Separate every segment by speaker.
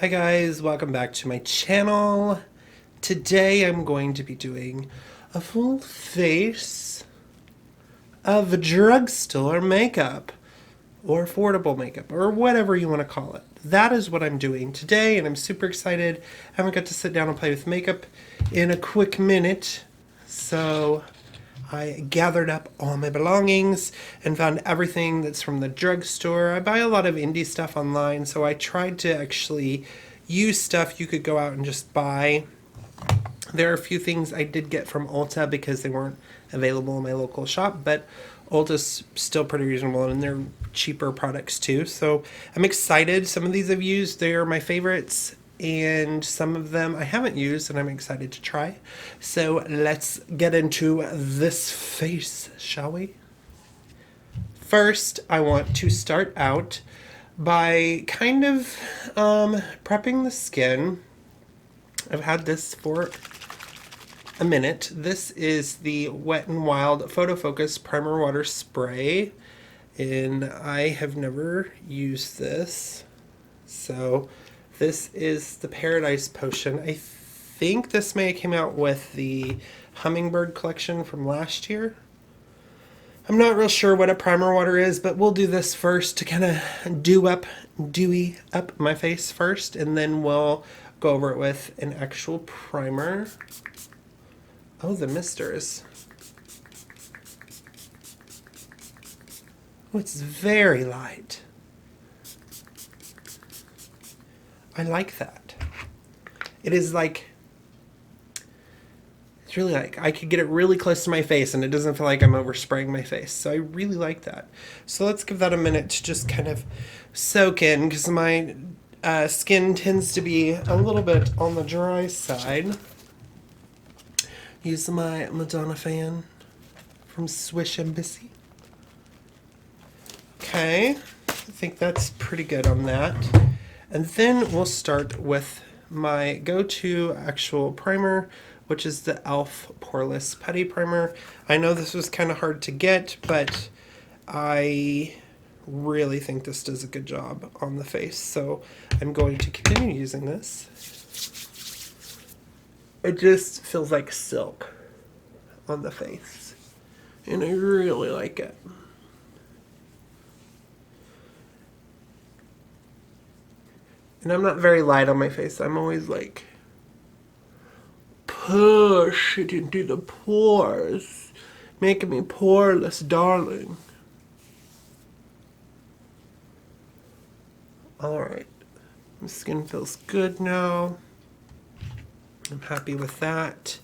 Speaker 1: Hi guys, welcome back to my channel. Today I'm going to be doing a full face of drugstore makeup or affordable makeup or whatever you want to call it. That is what I'm doing today and I'm super excited. I haven't got to sit down and play with makeup in a quick minute. So I gathered up all my belongings and found everything that's from the drugstore. I buy a lot of indie stuff online, so I tried to actually use stuff you could go out and just buy. There are a few things I did get from Ulta because they weren't available in my local shop, but Ulta's still pretty reasonable and they're cheaper products too. So I'm excited. Some of these I've used, they're my favorites, and some of them I haven't used and I'm excited to try. So let's get into this face, shall we? First, I want to start out by kind of prepping the skin. I've had this for a minute. This is the Wet n Wild Photo Focus Primer Water Spray, and I have never used this. So this is the Paradise Potion. I think this may have came out with the Hummingbird collection from last year. I'm not real sure what a primer water is, but we'll do this first to kind of dewy up my face first, and then we'll go over it with an actual primer. Oh, the misters. Oh, it's very light. I like that. It is like, it's really like, I could get it really close to my face and it doesn't feel like I'm overspraying my face. So I really like that. So let's give that a minute to just kind of soak in, because my skin tends to be a little bit on the dry side. Use my Madonna fan from Swish Embassy. Okay, I think that's pretty good on that. And then we'll start with my go-to actual primer, which is the e.l.f. Poreless Putty Primer. I know this was kind of hard to get, but I really think this does a good job on the face. So I'm going to continue using this. It just feels like silk on the face, and I really like it. And I'm not very light on my face. I'm always like, push it into the pores, making me poreless, darling. Alright, my skin feels good now. I'm happy with that.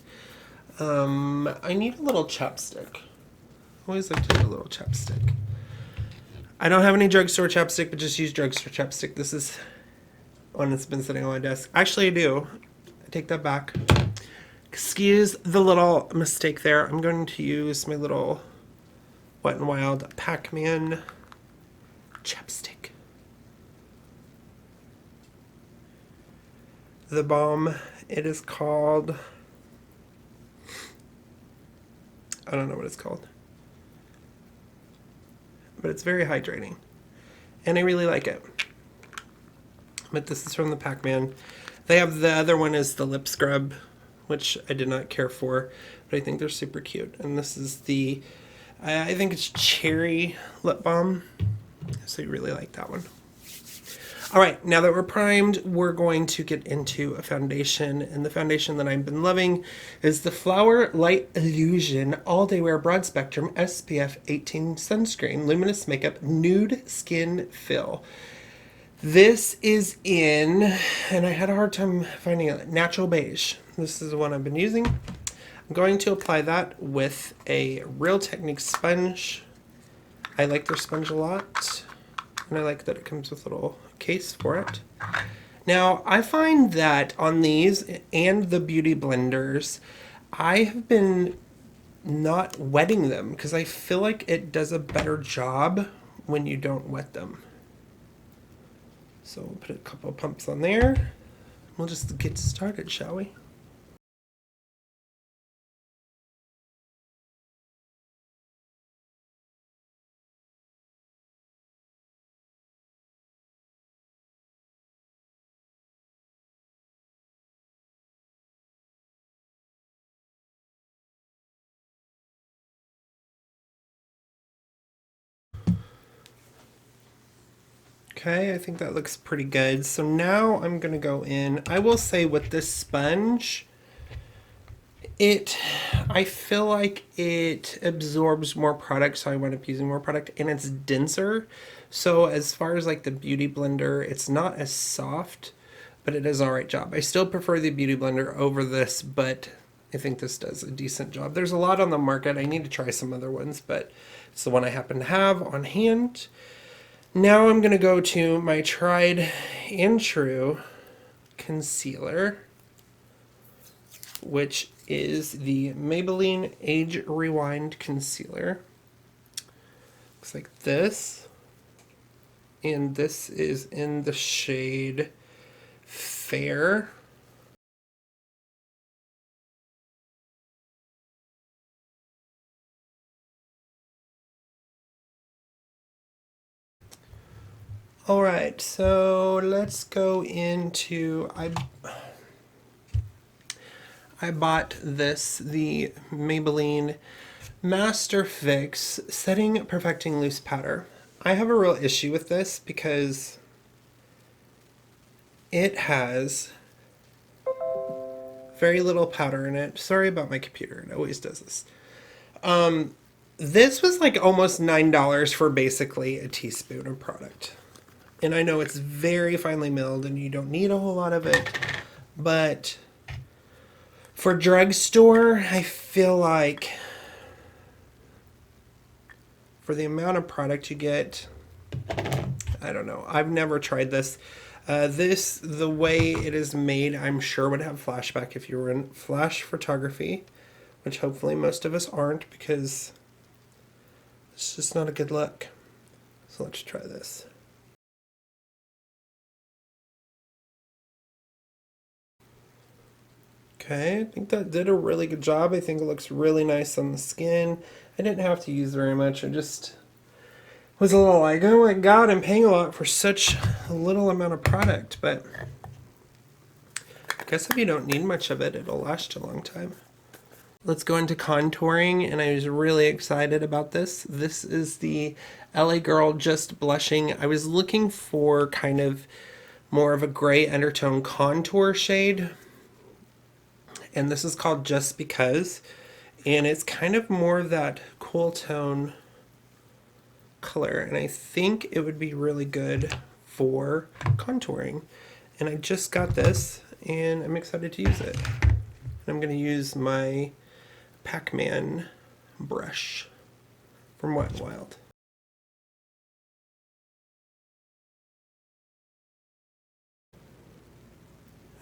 Speaker 1: I need a little chapstick. I always like to do a little chapstick. I don't have any drugstore chapstick, but just use drugstore chapstick. This is one that's been sitting on my desk. Actually, I do. I take that back. Excuse the little mistake there. I'm going to use my little Wet n Wild Pac-Man chapstick. The balm, it is called, I don't know what it's called, but it's very hydrating and I really like it. But this is from the Pac-Man. They have the other one is the lip scrub, which I did not care for, but I think they're super cute. And this is the, I think it's cherry lip balm, so I really like that one. All right, now that we're primed, we're going to get into a foundation, and the foundation that I've been loving is the Flower Light Illusion All Day Wear Broad Spectrum SPF 18 Sunscreen Luminous Makeup Nude Skin Fill. This is in, and I had a hard time finding it, natural beige. This is the one I've been using. I'm going to apply that with a Real Technique sponge. I like their sponge a lot, and I like that it comes with a little case for it. Now, I find that on these and the beauty blenders, I have been not wetting them because I feel like it does a better job when you don't wet them. So we'll put a couple of pumps on there. We'll just get started, shall we? Okay, I think that looks pretty good. So now I'm going to go in. I will say with this sponge, I feel like it absorbs more product, so I wind up using more product, and it's denser. So as far as like the Beauty Blender, it's not as soft, but it does an alright job. I still prefer the Beauty Blender over this, but I think this does a decent job. There's a lot on the market. I need to try some other ones, but it's the one I happen to have on hand. Now I'm going to go to my tried and true concealer, which is the Maybelline Age Rewind Concealer. Looks like this. And this is in the shade Fair. Alright, so let's go into... I bought this, the Maybelline Master Fix Setting Perfecting Loose Powder. I have a real issue with this because it has very little powder in it. Sorry about my computer, it always does this. This was like almost $9 for basically a teaspoon of product. And I know it's very finely milled and you don't need a whole lot of it, but for drugstore, I feel like for the amount of product you get, I don't know. I've never tried this. The way it is made, I'm sure would have flashback if you were in flash photography, which hopefully most of us aren't because it's just not a good look. So let's try this. Okay, I think that did a really good job. I think it looks really nice on the skin. I didn't have to use very much. I just was a little like, oh my god, I'm paying a lot for such a little amount of product. But I guess if you don't need much of it, it'll last you a long time. Let's go into contouring, and I was really excited about this. This is the LA Girl Just Blushing. I was looking for kind of more of a gray undertone contour shade. And this is called Just Because, and it's kind of more of that cool tone color, and I think it would be really good for contouring. And I just got this, and I'm excited to use it. I'm going to use my Pac-Man brush from Wet n Wild.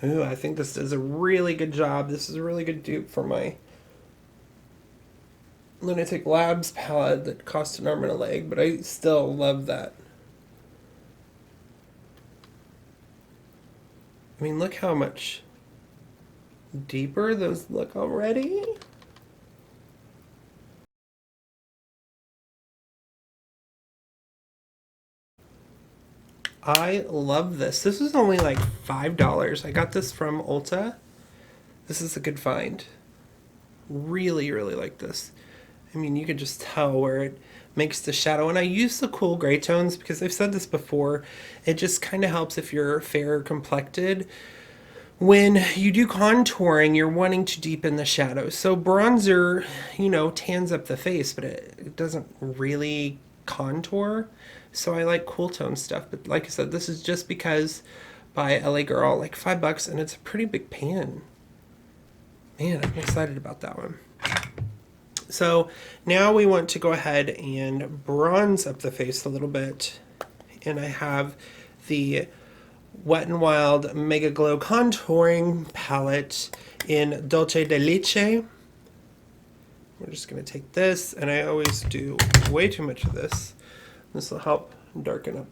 Speaker 1: Ooh, I think this does a really good job. This is a really good dupe for my Lunatic Labs palette that cost an arm and a leg, but I still love that. I mean, look how much deeper those look already. I love this. This is only like $5. I got this from Ulta. This is a good find. Really, really like this. I mean, you can just tell where it makes the shadow. And I use the cool gray tones because I've said this before. It just kind of helps if you're fair complected. When you do contouring, you're wanting to deepen the shadow. So bronzer, tans up the face, but it doesn't really contour. So I like cool tone stuff. But like I said, this is Just Because by LA Girl, like $5, and it's a pretty big pan. Man, I'm excited about that one. So now we want to go ahead and bronze up the face a little bit. And I have the Wet n Wild Mega Glow Contouring Palette in Dolce de Leche. We're just going to take this, and I always do way too much of this. This will help darken up.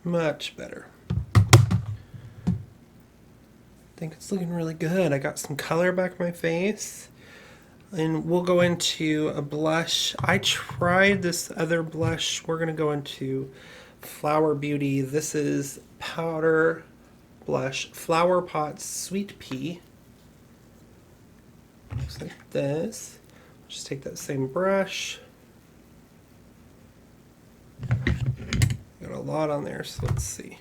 Speaker 1: Much better. I think it's looking really good. I got some color back my face. And we'll go into a blush. I tried this other blush. We're going to go into Flower Beauty. This is Powder Blush Flower Pot Sweet Pea. Looks like this. Just take that same brush. Got a lot on there, so let's see.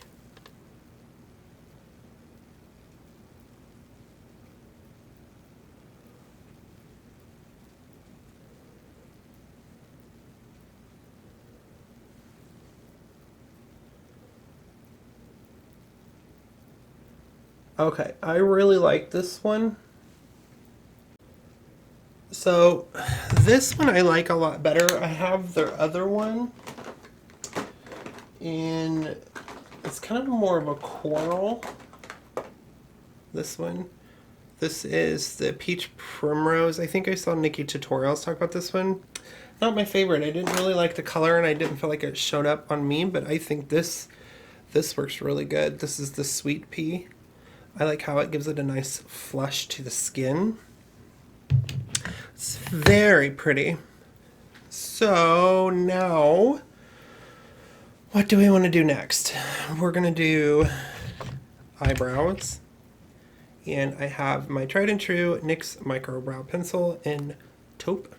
Speaker 1: Okay, I really like this one. So this one I like a lot better. I have their other one, and it's kind of more of a coral. This one. This is the Peach Primrose. I think I saw Nikki Tutorials talk about this one. Not my favorite. I didn't really like the color, and I didn't feel like it showed up on me, but I think this works really good. This is the Sweet Pea. I like how it gives it a nice flush to the skin. It's very pretty. So now, what do we want to do next? We're going to do eyebrows. And I have my tried and true NYX Micro Brow Pencil in taupe.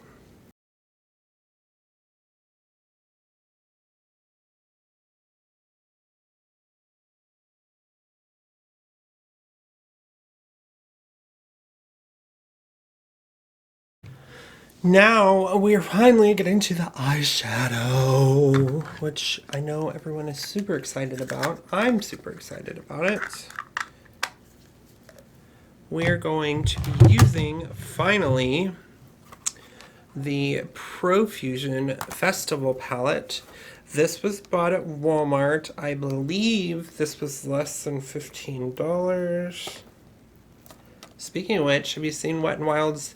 Speaker 1: Now we are finally getting to the eyeshadow, which I know everyone is super excited about. I'm super excited about it. We're going to be using, finally, the Profusion Festival palette. This was bought at Walmart. I believe this was less than $15. Speaking of which, have you seen Wet n Wild's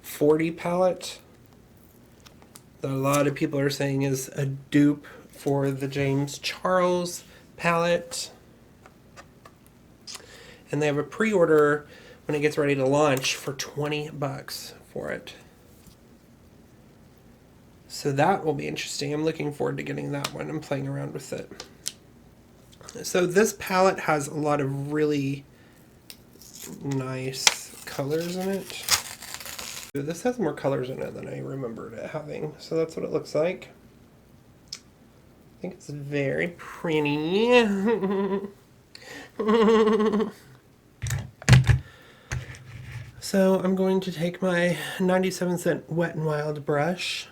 Speaker 1: 40 palette that a lot of people are saying is a dupe for the James Charles palette? And they have a pre-order when it gets ready to launch for $20 for it. So that will be interesting. I'm looking forward to getting that one and playing around with it. So this palette has a lot of really nice colors in it. This has more colors in it than I remembered it having, so that's what it looks like. I think it's very pretty. So I'm going to take my 97-cent Wet n Wild brush,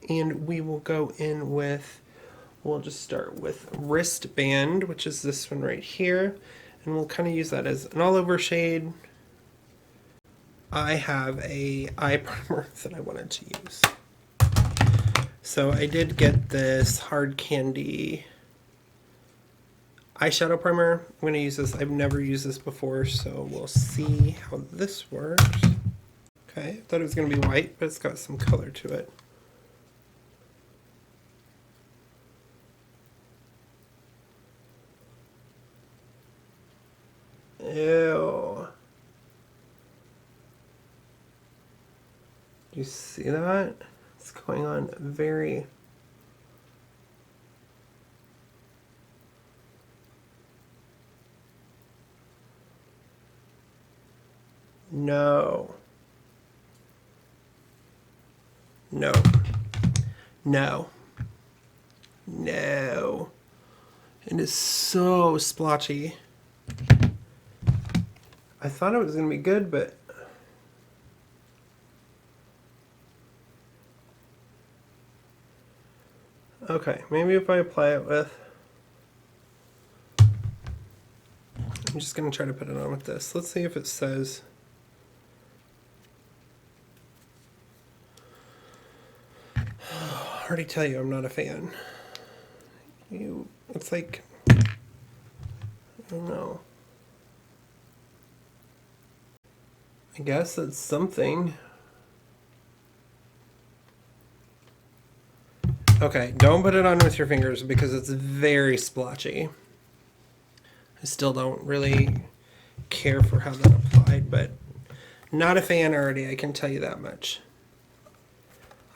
Speaker 1: and we will go in with, we'll just start with Wristband, which is this one right here, and we'll kind of use that as an all-over shade. I have a eye primer that I wanted to use. So I did get this Hard Candy eyeshadow primer. I'm going to use this. I've never used this before, so we'll see how this works. Okay, I thought it was going to be white, but it's got some color to it. Ew. Do you see that? It's going on very... No. No. No. No. It is so splotchy. I thought it was going to be good, but... Okay, maybe if I apply it with... I'm just going to try to put it on with this. Let's see if it says... I already tell you I'm not a fan. It's like... I don't know. I guess it's something. Okay, don't put it on with your fingers because it's very splotchy. I still don't really care for how that applied, but not a fan already, I can tell you that much.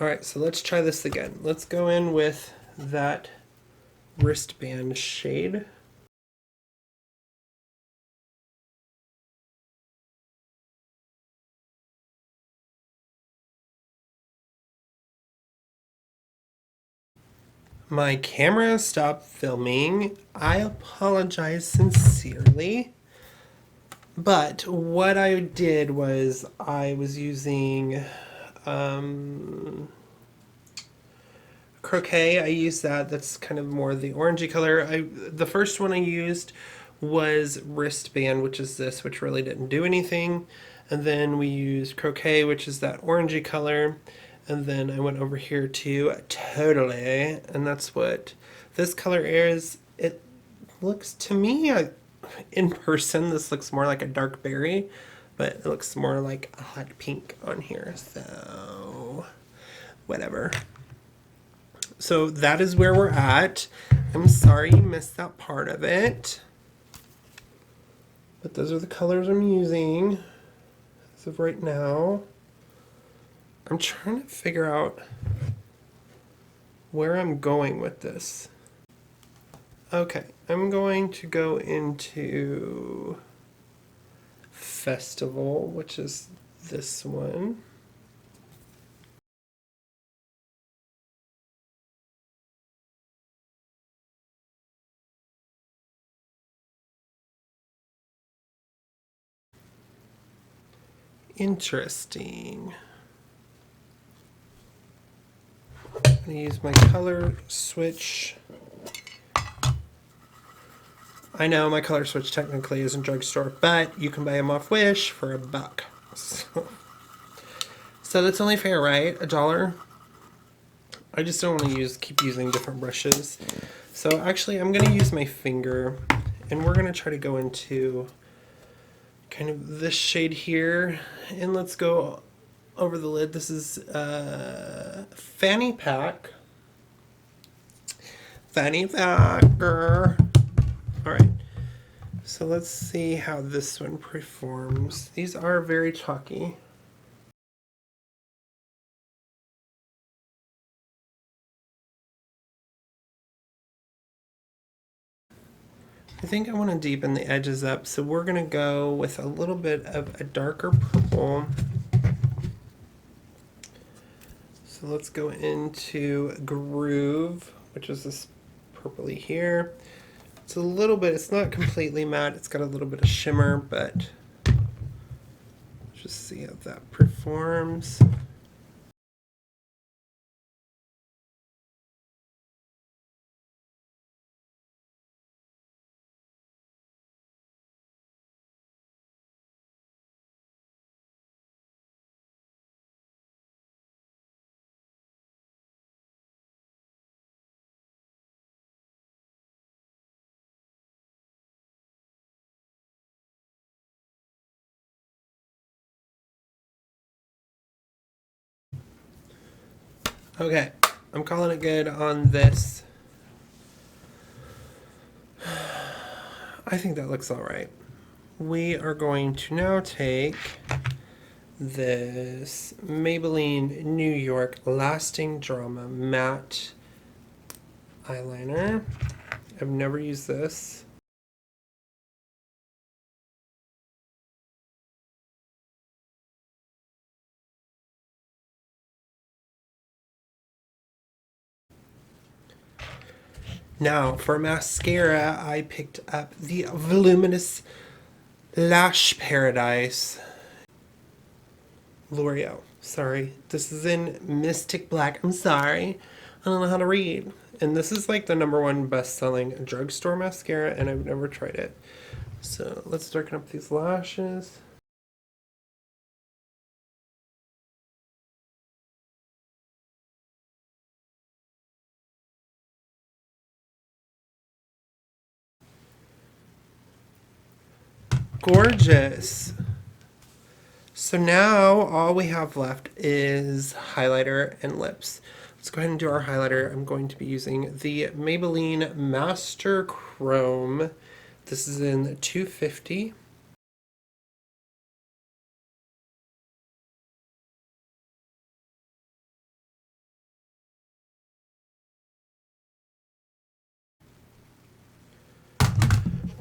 Speaker 1: Alright, so let's try this again. Let's go in with that wristband shade. My camera stopped filming. I apologize sincerely. But what I did was I was using Croquet. I used that. That's kind of more the orangey color. The first one I used was Wristband, which is this, which really didn't do anything. And then we used Croquet, which is that orangey color. And then I went over here to Totally, and that's what this color is. It looks to me, in person, this looks more like a dark berry, but it looks more like a hot pink on here. So, whatever. So that is where we're at. I'm sorry you missed that part of it. But those are the colors I'm using as of right now. I'm trying to figure out where I'm going with this. Okay, I'm going to go into Festival, which is this one. Interesting. I'm going to use my color switch. I know my color switch technically isn't drugstore, but you can buy them off Wish for $1. So that's only fair, right? $1. I just don't want to keep using different brushes. So actually I'm going to use my finger, and we're going to try to go into kind of this shade here, and let's go over the lid. This is Fanny Pack. Fanny Packer. All right. So let's see how this one performs. These are very chalky. I think I want to deepen the edges up, so we're going to go with a little bit of a darker purple. So let's go into Groove, which is this purpley here. It's a little bit, it's not completely matte, it's got a little bit of shimmer, but just see how that performs. Okay, I'm calling it good on this. I think that looks all right. We are going to now take this Maybelline New York Lasting Drama Matte Eyeliner. I've never used this. Now, for mascara, I picked up the Voluminous Lash Paradise. L'Oreal. Sorry. This is in Mystic Black. I'm sorry. I don't know how to read. And this is like the #1 best-selling drugstore mascara, and I've never tried it. So let's darken up these lashes. Gorgeous. So now all we have left is highlighter and lips. Let's go ahead and do our highlighter. I'm going to be using the Maybelline Master Chrome. This is in 250.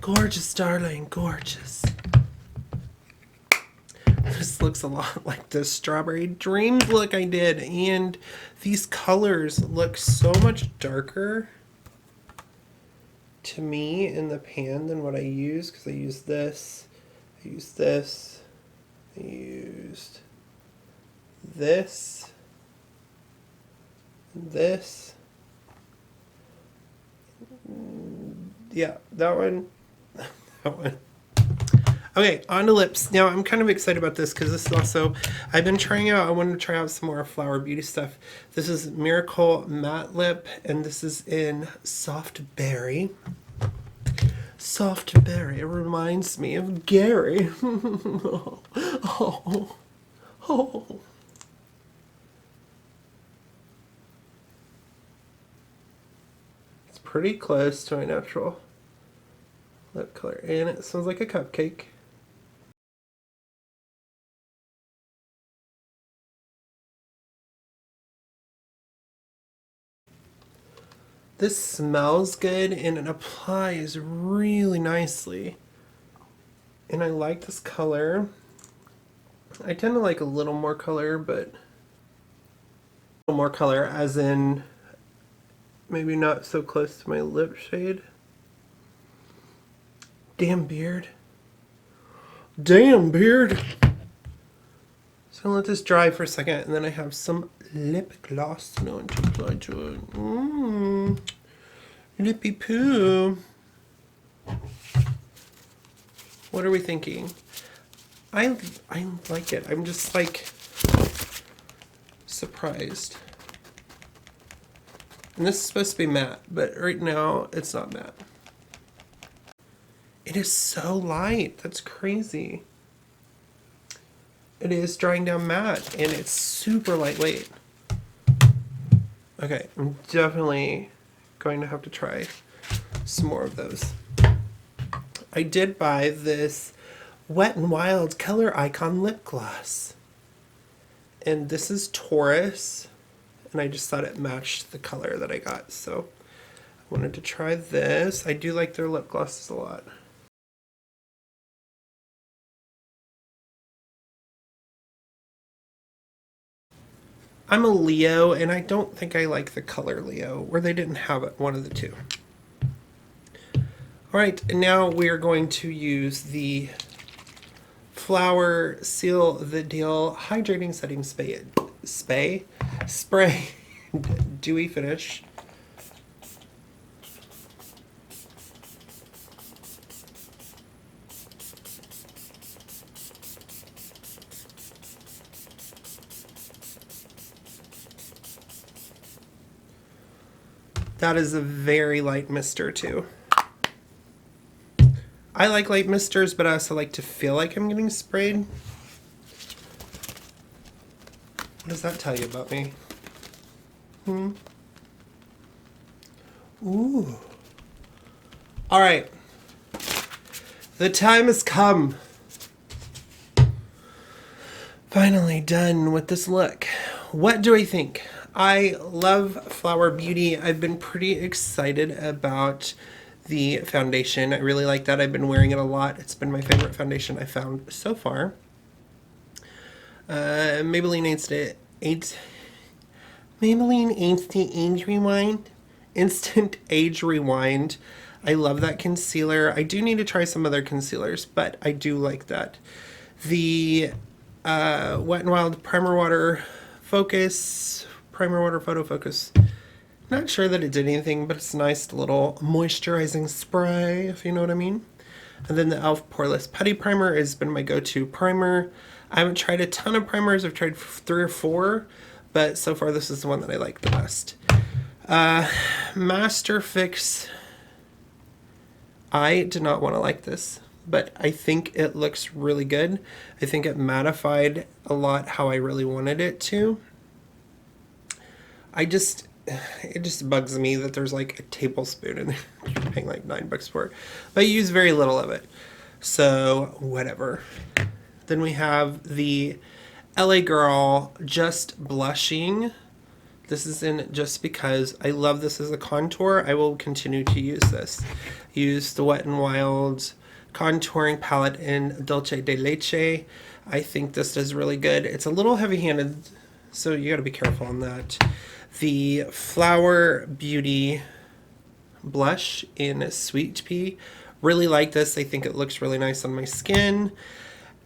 Speaker 1: Gorgeous, darling, gorgeous. This looks a lot like the Strawberry Dreams look I did, and these colors look so much darker to me in the pan than what I use, because I used this, I used this, I used this, this. Yeah, that one, that one. Okay, on to lips. Now, I'm kind of excited about this because this is also, I've been trying out, I wanted to try out some more Flower Beauty stuff. This is Miracle Matte Lip, and this is in Soft Berry. Soft Berry, it reminds me of Gary. Oh. It's pretty close to my natural lip color, and it smells like a cupcake. This smells good and it applies really nicely. And I like this color. I tend to like a little more color, but a little more color as in maybe not so close to my lip shade. Damn beard. Damn beard. So I'm gonna let this dry for a second, and then I have some lip gloss to apply to it. Lippy poo. What are we thinking? I like it. I'm just like surprised. And this is supposed to be matte, but right now it's not matte. It is so light. That's crazy. It is drying down matte, and it's super lightweight. Okay, I'm definitely going to have to try some more of those. I did buy this Wet n Wild Color Icon lip gloss. And this is Taurus, and I just thought it matched the color that I got, so I wanted to try this. I do like their lip glosses a lot. I'm a Leo, and I don't think I like the color Leo, or they didn't have it, one of the two. Alright, and now we're going to use the Flower Seal the Deal Hydrating Setting Spray Dewy Finish. That is a very light mister too. I like light misters, but I also like to feel like I'm getting sprayed. What does that tell you about me? Ooh. All right. The time has come. Finally done with this look. What do I think? I love Flower Beauty. I've been pretty excited about the foundation. I really like that. I've been wearing it a lot. It's been my favorite foundation I found so far. Maybelline Instant Age Rewind. I love that concealer. I do need to try some other concealers, but I do like that. The Wet n Wild Primer Water Photo Focus. Not sure that it did anything, but it's a nice little moisturizing spray, if you know what I mean. And then the e.l.f. Poreless Putty Primer has been my go-to primer. I haven't tried a ton of primers. I've tried 3 or 4, but so far this is the one that I like the best. Master Fix. I did not want to like this, but I think it looks really good. I think it mattified a lot how I really wanted it to. It just bugs me that there's like a tablespoon in there. You're paying like $9 for it. But I use very little of it. So, whatever. Then we have the LA Girl Just Blushing This is in just because I love this as a contour. I will continue to use this. Use the Wet n Wild contouring palette in Dulce de Leche. I think this does really good. It's a little heavy-handed, so you got to be careful on that. The Flower Beauty blush in Sweet Pea. Really like this. I think it looks really nice on my skin.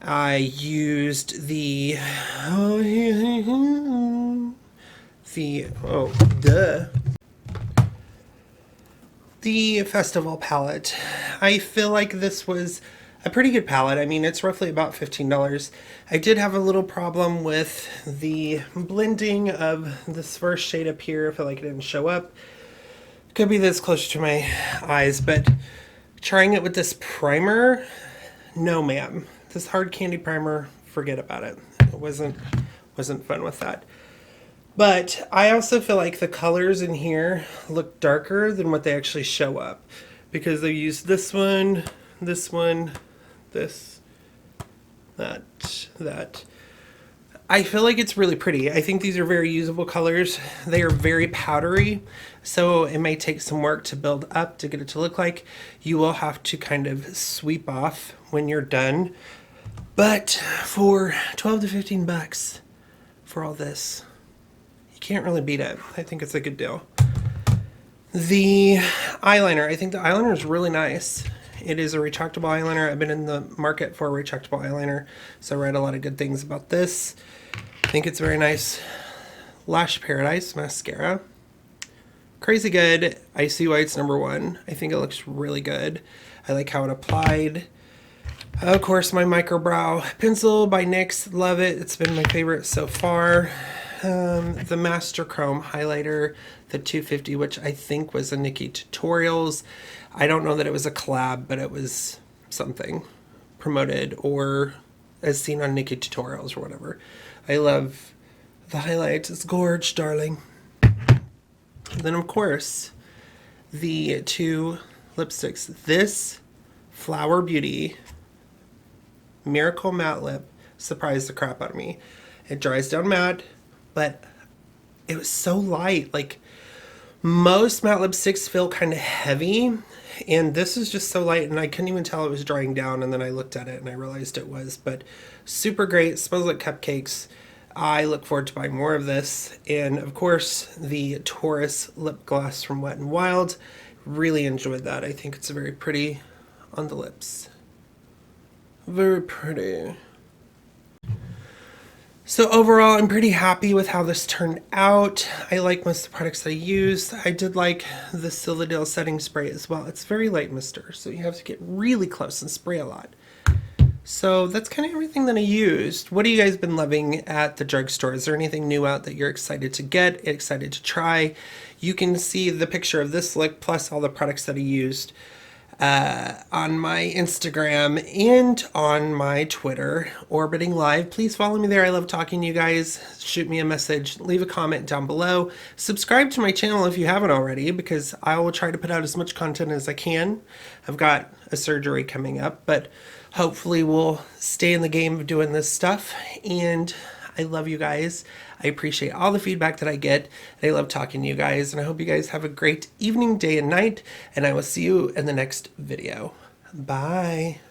Speaker 1: I used the Festival palette. I feel like this was a pretty good palette. I mean, it's roughly about $15. I did have a little problem with the blending of this first shade up here. I feel like it didn't show up. Could be this close to my eyes, but trying it with this primer, no ma'am. This hard candy primer, forget about it. It wasn't fun with that. But I also feel like the colors in here look darker than what they actually show up, because they used this one, this, that. I feel like it's really pretty. I think these are very usable colors. They are very powdery, so it may take some work to build up to get it to look like. You will have to kind of sweep off when you're done. But for 12 to 15 bucks for all this, you can't really beat it. I think it's a good deal. The eyeliner, I think the eyeliner is really nice. It is a retractable eyeliner. I've been in the market for a retractable eyeliner, so I read a lot of good things about this. I think it's very nice. Lash Paradise mascara. Crazy good. Icy White's #1. I think it looks really good. I like how it applied. Of course, my micro brow pencil by NYX. Love it. It's been my favorite so far. The Master Chrome highlighter, the 250, which I think was a Nikki Tutorials. I don't know that it was a collab, but it was something promoted or as seen on Nikki Tutorials or whatever. I love the highlight. It's gorge, darling. And then, of course, the two lipsticks. This Flower Beauty Miracle Matte Lip surprised the crap out of me. It dries down matte, but it was so light. Like, most matte lipsticks feel kind of heavy, and this is just so light, and I couldn't even tell it was drying down, and then I looked at it and I realized it was. But super great. Smells like cupcakes. I look forward to buying more of this. And of course, the Taurus lip gloss from Wet n Wild. Really enjoyed that. I think it's very pretty on the lips. Very pretty. So overall, I'm pretty happy with how this turned out. I like most of the products I used. I did like the Citadel setting spray as well. It's very light mister, so you have to get really close and spray a lot. So that's kind of everything that I used. What have you guys been loving at the drugstore? Is there anything new out that you're excited to get, excited to try? You can see the picture of this look plus all the products that I used on my Instagram and on my Twitter, Orbiting Live. Please follow me there. I love talking to you guys. Shoot me a message, leave a comment down below. Subscribe to my channel if you haven't already, because I will try to put out as much content as I can. I've got a surgery coming up, but hopefully we'll stay in the game of doing this stuff. And I love you guys. I appreciate all the feedback that I get. And I love talking to you guys. And I hope you guys have a great evening, day, and night. And I will see you in the next video. Bye.